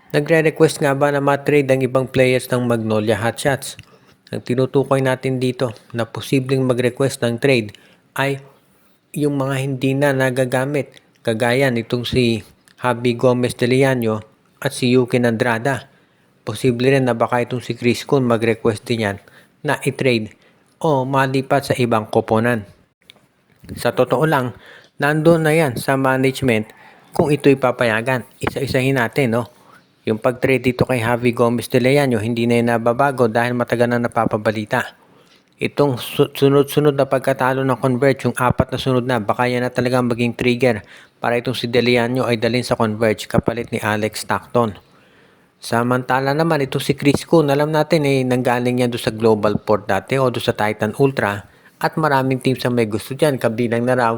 Nagre-request nga ba na ma-trade ang ibang players ng Magnolia Hotshots? Ang tinutukoy natin dito na posibleng mag-request ng trade ay yung mga hindi na nagagamit, kagaya nitong si Javi Gomez de Leano at si Yuki Andrada. Posible rin na baka itong si Chris Kun mag-request din yan na i-trade o malipat sa ibang koponan. Sa totoo lang, nandoon na yan sa management kung ito'y papayagan. Isa-isahin natin, no? Yung pag-trade dito kay Javi Gomez de Leano, hindi na yung nababago dahil matagal na napapabalita. Itong sunod-sunod na pagkatalo ng Converge, yung 4 na sunod na, baka yan na talagang maging trigger para itong si De Leano ay dalhin sa Converge kapalit ni Alex Stockton. Samantala naman, itong si Chris Kun, alam natin nanggaling yan doon sa Global Port dati o doon sa Titan Ultra at maraming teams ang may gusto dyan, kabilang na raw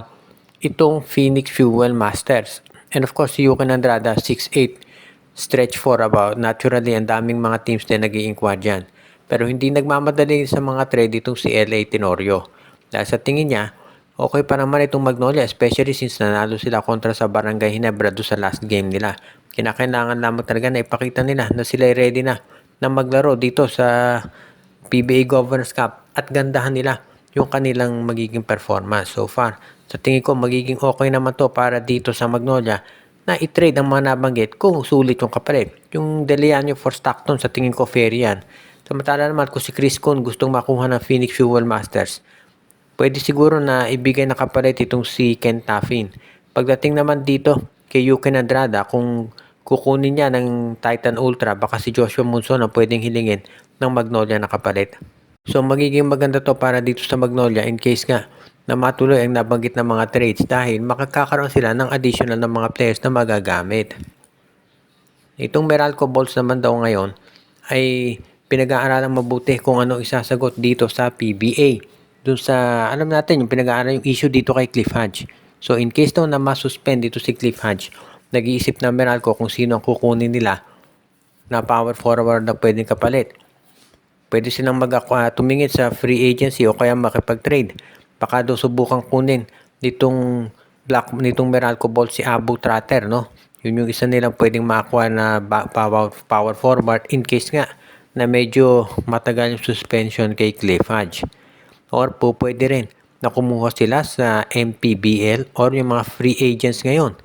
itong Phoenix Fuel Masters. And of course, si Yuki Andrada, 6'8", stretch 4 about. Naturally, ang daming mga teams na nag-i-inquire dyan. Pero hindi nagmamadali sa mga trade itong si LA Tenorio. Dahil sa tingin niya, okay pa naman itong Magnolia, especially since nanalo sila kontra sa Barangay Ginebra doon sa last game nila. Kinakailangan lamang talaga na ipakita nila na sila ready na maglaro dito sa PBA Governors Cup at gandahan nila yung kanilang magiging performance so far. Sa tingin ko, magiging okay naman to para dito sa Magnolia na i-trade ang mga nabanggit kung sulit yung kapalit. Yung De Leano for Stockton, sa tingin ko fair yan. Samantala naman kung si Chris Kun gustong makuha ng Phoenix Fuel Masters, pwede siguro na ibigay na kapalit itong si Ken Taffin. Pagdating naman dito kay Yuki Andrada, kung kukunin niya ng Titan Ultra, baka si Joshua Monson ang pwedeng hilingin ng Magnolia na kapalit. So magiging maganda to para dito sa Magnolia in case nga na matuloy ang nabanggit ng mga trades dahil makakakaroon sila ng additional na mga players na magagamit. Itong Meralco Balls naman daw ngayon ay pinag-aaralan mabuti kung ano isasagot dito sa PBA. Doon sa, alam natin, yung pinag-aaral yung issue dito kay Cliff Hodge. So in case daw na masuspend dito si Cliff Hodge, nag-iisip na Meralco kung sino ang kukunin nila na power forward na pwedeng kapalit. Pwede silang tumingin sa free agency o kaya makipag-trade. Baka daw subukang kunin nitong Meralco Ball si Abu Tratter, no? Yun yung isa nilang pwedeng makakuha na power forward in case nga na medyo matagal yung suspension kay Cliff Hodge. Or pwede rin na kumuha sila sa MPBL or yung mga free agents ngayon.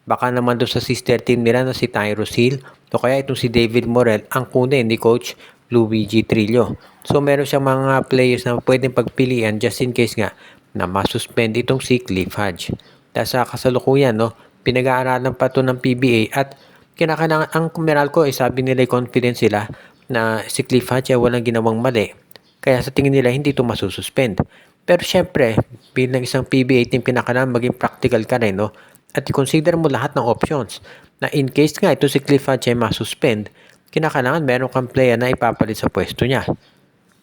Baka naman doon sa sister team nila na si Tyrus Hill o kaya itong si David Morel ang kunin ni Coach Luigi Trillo. So meron siyang mga players na pwedeng pagpilian just in case nga na masuspend itong si Cliff Hodge. Dahil sa kasalukuyan, no, pinag-aaralan pa ito ng PBA at kinakailangan ang Meralco ay sabi nila confident sila na si Cliff Hodge ay walang ginawang mali. Kaya sa tingin nila hindi ito masususpend. Pero syempre, bilang isang PBA team kinakailangan maging practical ka rin, no? At i-consider mo lahat ng options na in case nga ito si Cliff Hodge ay masuspend, kinakailangan meron kang player na ipapalit sa pwesto niya.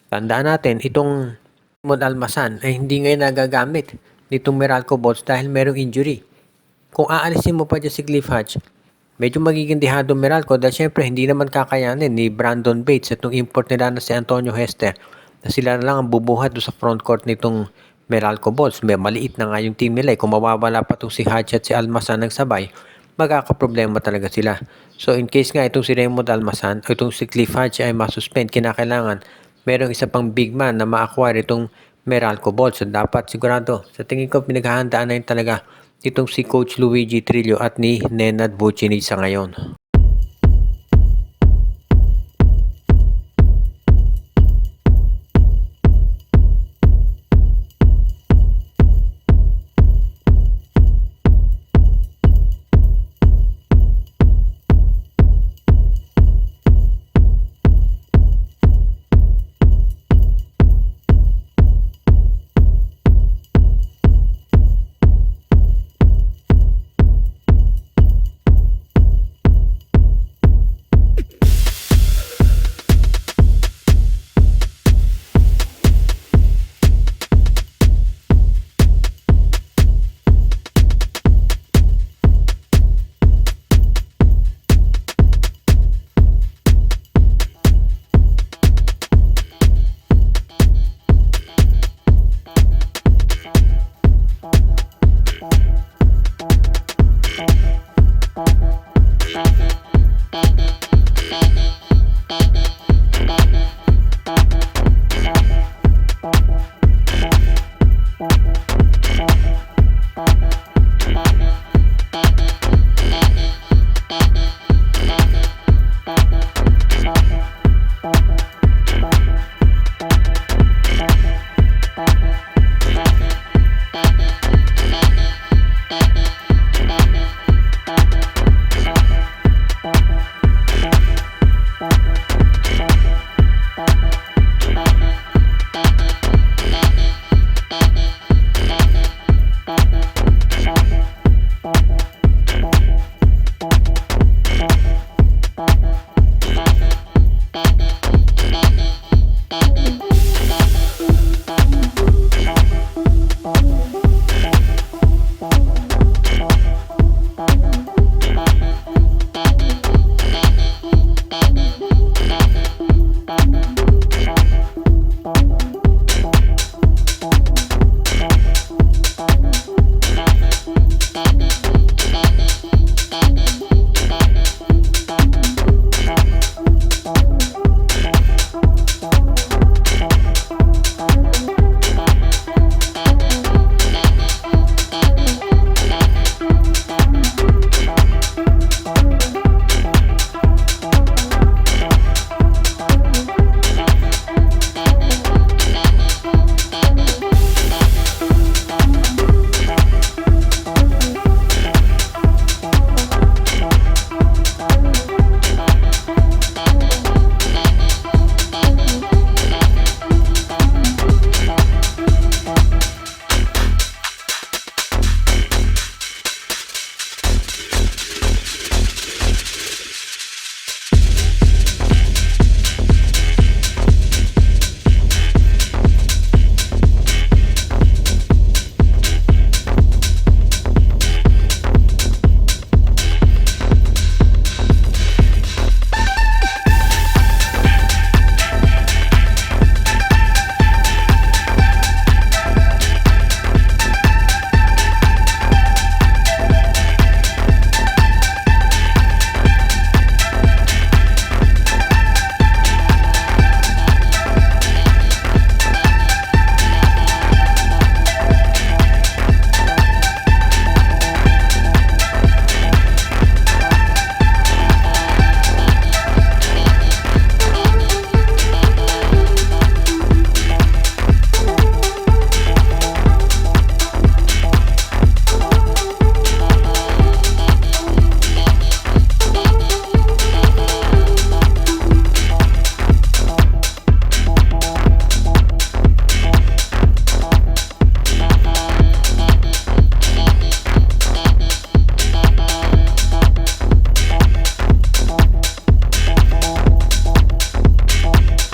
Tandaan natin, itong Mod Almasan ay hindi ngayon nagagamit nitong Meralco Balls dahil merong injury. Kung aalisin mo pa dyan si Cliff Hodge, medyo magiging dehado Meralco dahil syempre hindi naman kakayanin ni Brandon Bates at nung import nila na si Antonio Hester na sila na lang ang bubuhat doon sa front court nitong Meralco Balls. Maliit na nga yung team nila. Kung mawawala pa itong si Hodge at si Almasan ng sabay, magkakaproblema talaga sila. So in case nga itong si Raymond Almasan o itong si Cliff Hodge ay masuspend, kinakailangan merong isa pang big man na ma-acquire itong Meralco Balls. So dapat sigurado, sa tingin ko pinaghahandaan na yun talaga itong si Coach Luigi Trillo at ni Nenad Vucinic sa ngayon. Thank you.